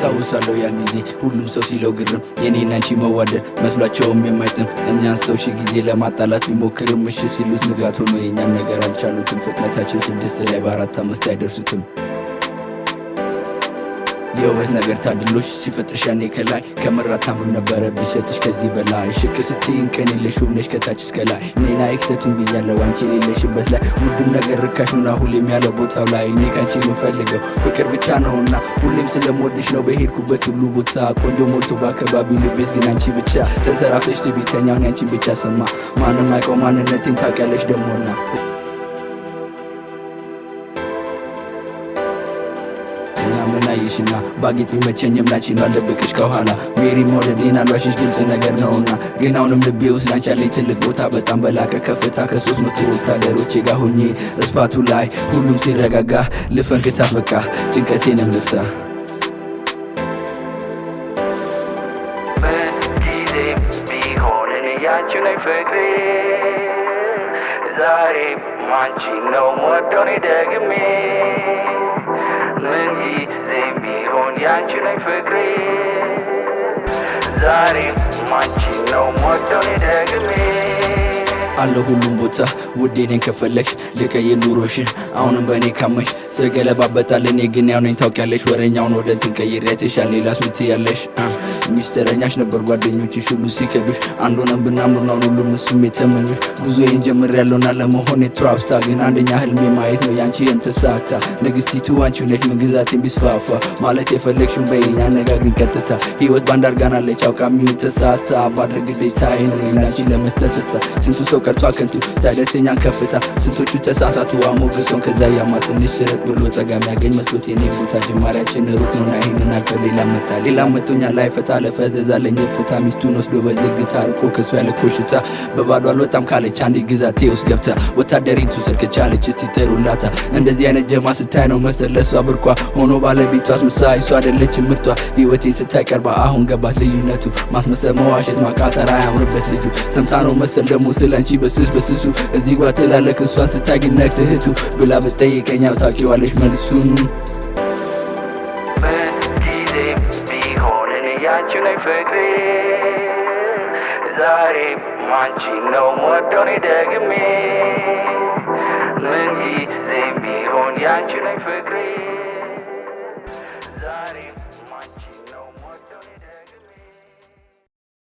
አስታውሳለሁ ያን ጊዜ ሁሉም ሰው ሲለው ግርም የኔና አንቺ መዋደድ መስሏቸውም የማይጥም እኛን ሰው ሺ ጊዜ ለማጣላት ቢሞክርም እሺ ሲሉት ንጋት ሆኖ የእኛን ነገር አልቻሉትም። ፍጥነታችን 6 ላይ በ4 5 አይደርሱትም። የውበት ነገር ታድሎሽ ሲፈጥርሽ ያኔ ከላይ ከምራት ታምሩ ነበረ ቢሰጥሽ ከዚህ በላይ ሽክ ስትይን ቀን የለሽ ውብ ነሽ ከታች እስከ ላይ እኔና ኤክሰቱን ብያለው አንቺ የሌለሽበት ላይ ሁሉም ነገር ርካሽ ነውና ሁሌም ያለ ቦታው ላይ እኔ ካንቺ የምፈልገው ፍቅር ብቻ ነውና ሁሌም ስለምወድሽ ነው በሄድኩበት ሁሉ ቦታ ቆንጆ ሞልቶ በአካባቢው ልቤስ ግን አንቺ ብቻ ተንሰራፍተሽ ትዕቢተኛውን ያንቺን ብቻ ሰማ ማንም አይቀው ማንነቴን ታውቂያለሽ ደሞና ምን አየሽና ባጌጥ ቢመቸኝም ላንቺ ነው አልደብቅሽ ከኋላ ሜሪ መውደዴን አልዋሽሽ ግልጽ ነገር ነውና ግን አሁንም ልቤ ውስጥ ላንቺ ያለኝ ትልቅ ቦታ በጣም በላቀ ከፍታ ከ300 ወታደሮቼ ጋር ሆኜ እስፓቱ ላይ ሁሉም ሲረጋጋ ልፈንክታት በቃ ጭንቀቴንም ልርሳ ጊዜም ቢሆን እኔ ያንቺው ላይ ፍቅሬ ዛሬም አንቺን ነው የምወደው እኔ ደግሜ ምን ጊዜም ቢሆን ያንቺ ላይ ፍቅሬ ዛሬም አንቺን ነው የምወደው እኔ ደግሜ አለ ሁሉም ቦታ ውዴ ነኝ ከፈለግሽ ልቀይር ኑሮሽን አሁንም በእኔ ካመሽ ስገለባበጣል እኔ ግን ያው ነኝ ታውቂያለሽ ወረኛውን ወደ እንትን ቀይሬያትሻል ሌላስ ምን ትያለሽ ሚስተረኛሽ ነበር ጓደኞችሽ ሁሉ ሲከዱሽ አንድ ሆነን ብናምር ነው ሁሉም እሱም የተመኙሽ ጉዞዬን ጀምሬያለሁና ለመሆን የትራፕስታ ግን አንደኛ ህልሜ ማየት ነው ያንቺ ተሳክታ ንግስቲቱ አንቺው ነሽ ምን ግዛቴን ቢስፋፋ ማለት የፈለግሽውን በይኝ አነጋግሪኝ ቀጥታ ህይወት ባንድ አርጋናለች አውቃሚውን ተሳስታ ማድረግ ግዴታዬ ነው ናንቺ ለመስጠት ደስታ ስንቱ ሰው ቀርቷ ከንቱ ሳይደርሰኛን ከፍታ ስንቶቹ ተሳሳቱ አሞግሰውን ከዛ ያማ ትንሽ ስርቅ ብሎ ጠጋሚ ያገኝ መስሎት የኔ ቦታ ጅማሬያችን ሩቅ ነውና ይህንን አልፈ ሌላ መቶኛ ላይ ፈታ ለፈዘዛለኝ ፍታ ሚስቱን ወስዶ በዝግታ ርቆ ከሱ ያለ ኮሽታ በባዶ አልወጣም ካለች አንድ ግዛቴ ውስጥ ገብታ ወታደሪቱ ስር ከቻለች እስቲ ተሩላታ እንደዚህ አይነት ጀማ ስታይ ነው መሰል ለሷ ብርኳ ሆኖ ባለቤቷ አስመሳይ እሷ አይደለች ምርቷ ህይወቴ ስታይ ቀርባ አሁን ገባት ልዩነቱ ማስመሰል መዋሸት ማቃጠር አያምርበት ልጁ ሰምታ ነው መሰል ደግሞ ስላንቺ በስሱ እዚህ ጓ ትላለክ እሷን ስታይ ግን ነግትህቱ ብላ ብትጠይቀኛው ታውቂዋለሽ መልሱን ጊዜም ቢሆን እኔ ያንቺው ላይ ፍቅሬ ዛሬም አንቺን ነው የምወደው እኔ ደግሜ ምን ጊዜም ቢሆን ያንቺው ላይ ፍቅሬ ዛሬም አንቺን